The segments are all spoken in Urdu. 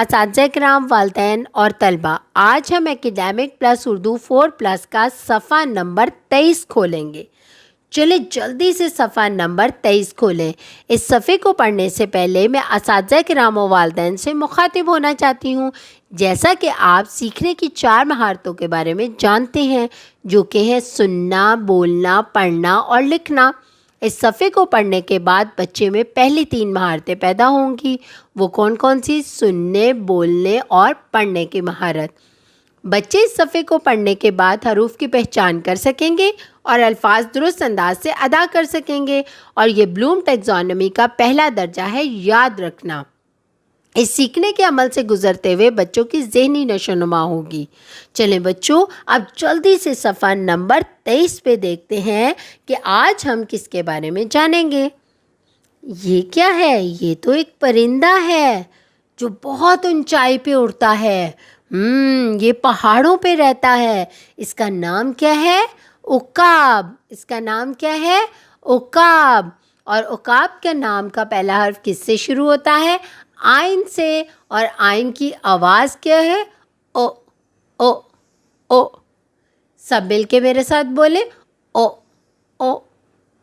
اساتذہ کرام، والدین اور طلبہ، آج ہم اکیڈیمک پلس اردو 4+ کا صفحہ نمبر 23 کھولیں گے۔ چلے جلدی سے صفحہ نمبر 23 کھولیں۔ اس صفحے کو پڑھنے سے پہلے میں اساتذہ کرام و والدین سے مخاطب ہونا چاہتی ہوں، جیسا کہ آپ سیکھنے کی 4 مہارتوں کے بارے میں جانتے ہیں، جو کہ ہیں سننا، بولنا، پڑھنا اور لکھنا۔ اس صفحے کو پڑھنے کے بعد بچے میں پہلی 3 مہارتیں پیدا ہوں گی۔ وہ کون کون سی؟ سننے، بولنے اور پڑھنے کی مہارت۔ بچے اس صفحے کو پڑھنے کے بعد حروف کی پہچان کر سکیں گے اور الفاظ درست انداز سے ادا کر سکیں گے، اور یہ بلوم ٹیکزانومی کا پہلا درجہ ہے، یاد رکھنا۔ اس سیکھنے کے عمل سے گزرتے ہوئے بچوں کی ذہنی نشو و نما ہوگی۔ چلیں بچوں، اب جلدی سے صفحہ نمبر 23 پہ دیکھتے ہیں کہ آج ہم کس کے بارے میں جانیں گے۔ یہ کیا ہے؟ یہ تو ایک پرندہ ہے جو بہت اونچائی پہ اڑتا ہے۔ یہ پہاڑوں پہ رہتا ہے۔ اس کا نام کیا ہے؟ عقاب۔ اس کا نام کیا ہے؟ عقاب۔ اور عقاب کے نام کا پہلا حرف کس سے شروع ہوتا ہے؟ عین سے، اور عین کی آواز کیا ہے؟ او او او۔ سب مل کے میرے ساتھ بولے، او او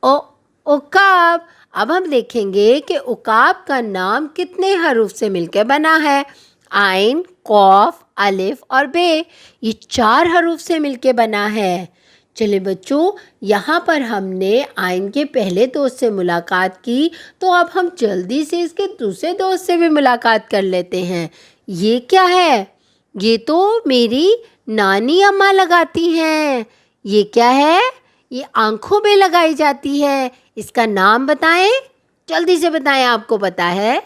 او عقاب۔ اب ہم دیکھیں گے کہ عقاب کا نام کتنے حروف سے مل کے بنا ہے۔ عین، قاف، الف اور بے، یہ 4 حروف سے مل کے بنا ہے۔ چلے بچوں، یہاں پر ہم نے عین کے پہلے دوست سے ملاقات کی، تو اب ہم جلدی سے اس کے دوسرے دوست سے بھی ملاقات کر لیتے ہیں۔ یہ کیا ہے؟ یہ تو میری نانی اماں لگاتی ہیں۔ یہ کیا ہے؟ یہ آنکھوں پہ لگائی جاتی ہے۔ اس کا نام بتائیں، جلدی سے بتائیں، آپ کو پتا ہے؟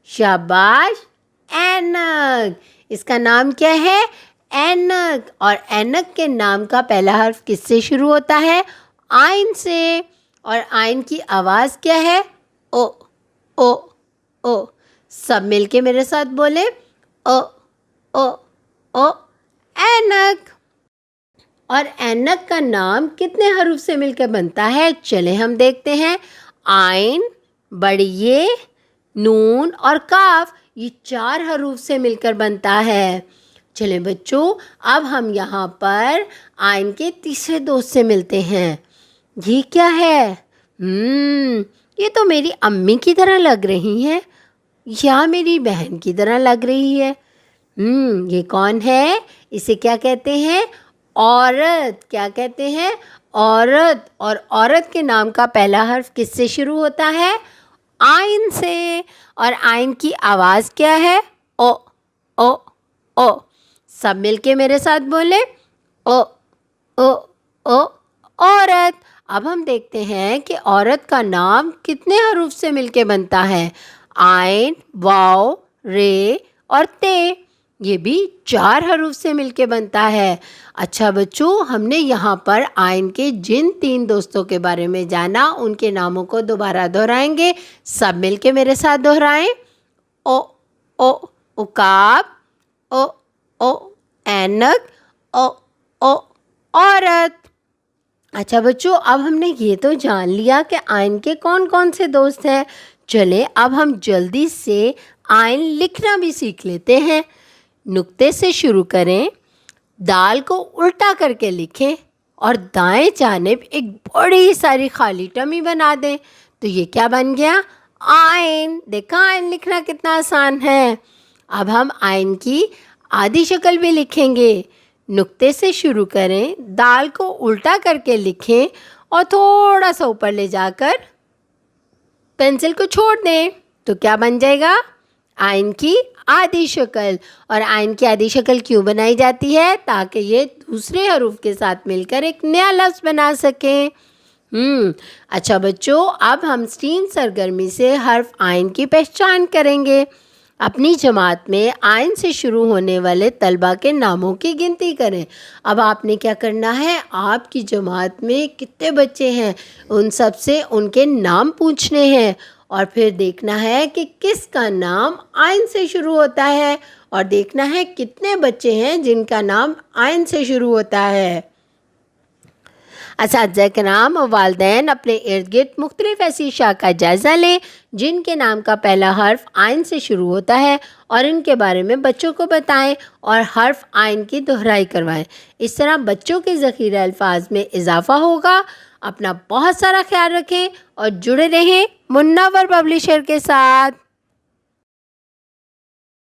شاباش، اینک۔ اس کا نام کیا ہے؟ اینک۔ اور اینک کے نام کا پہلا حرف کس سے شروع ہوتا ہے؟ عین سے، اور عین کی آواز کیا ہے؟ او او او۔ سب مل کے میرے ساتھ بولے، او او او اینک۔ اور اینک کا نام کتنے حروف سے مل کے بنتا ہے؟ چلے ہم دیکھتے ہیں۔ عین، بڑی یہ، نون اور کاف، یہ 4 حروف سے مل کر بنتا ہے۔ چلے بچوں، اب ہم یہاں پر عین کے تیسرے دوست سے ملتے ہیں۔ یہ کیا ہے؟ یہ تو میری امی کی طرح لگ رہی ہے، یا میری بہن کی طرح لگ رہی ہے۔ یہ کون ہے؟ اسے کیا کہتے ہیں؟ عورت۔ کیا کہتے ہیں؟ عورت۔ اور عورت کے نام کا پہلا حرف کس سے شروع ہوتا ہے؟ عین سے، اور عین کی آواز کیا ہے؟ او او او۔ سب مل کے میرے ساتھ بولے، او او او عورت۔ اب ہم دیکھتے ہیں کہ عورت کا نام کتنے حروف سے مل کے بنتا ہے۔ عین، واو، رے اور تے، یہ بھی 4 حروف سے مل کے بنتا ہے۔ اچھا بچوں، ہم نے یہاں پر عین کے جن 3 دوستوں کے بارے میں جانا، ان کے ناموں کو دوبارہ دہرائیں گے۔ سب مل کے میرے ساتھ دہرائیں، او او عقاب، او او اینک، او او عورت۔ اچھا بچوں، اب ہم نے یہ تو جان لیا کہ عین کے کون کون سے دوست ہیں۔ چلیں اب ہم جلدی سے عین لکھنا بھی سیکھ لیتے ہیں۔ نقطے سے شروع کریں، دال کو الٹا کر کے لکھیں اور دائیں جانب ایک بڑی ساری خالی ٹمی بنا دیں، تو یہ کیا بن گیا؟ عین۔ دیکھا عین لکھنا کتنا آسان ہے۔ اب ہم عین کی آدھی شکل بھی لکھیں گے۔ نقطے سے شروع کریں، دال کو الٹا کر کے لکھیں اور تھوڑا سا اوپر لے جا کر پینسل کو چھوڑ دیں، تو کیا بن جائے گا؟ عین کی آدھی شکل۔ اور عین کی آدھی شکل کیوں بنائی جاتی ہے؟ تاکہ یہ دوسرے حروف کے ساتھ مل کر ایک نیا لفظ بنا سکیں۔ اچھا بچوں، اب ہم اسٹریم سرگرمی سے حرف عین کی پہچان کریں گے۔ اپنی جماعت میں عین سے شروع ہونے والے طلبہ کے ناموں کی گنتی کریں۔ اب آپ نے کیا کرنا ہے؟ آپ کی جماعت میں کتنے بچے ہیں، ان سب سے ان کے نام پوچھنے ہیں، اور پھر دیکھنا ہے کہ کس کا نام عین سے شروع ہوتا ہے، اور دیکھنا ہے کتنے بچے ہیں جن کا نام عین سے شروع ہوتا ہے۔ اساتذہ کرام اور والدین اپنے ارد گرد مختلف ایسی اشیاء کا جائزہ لیں جن کے نام کا پہلا حرف آئن سے شروع ہوتا ہے اور ان کے بارے میں بچوں کو بتائیں اور حرف آئن کی دہرائی کروائیں۔ اس طرح بچوں کے ذخیرہ الفاظ میں اضافہ ہوگا۔ اپنا بہت سارا خیال رکھیں اور جڑے رہیں منور پبلشر کے ساتھ۔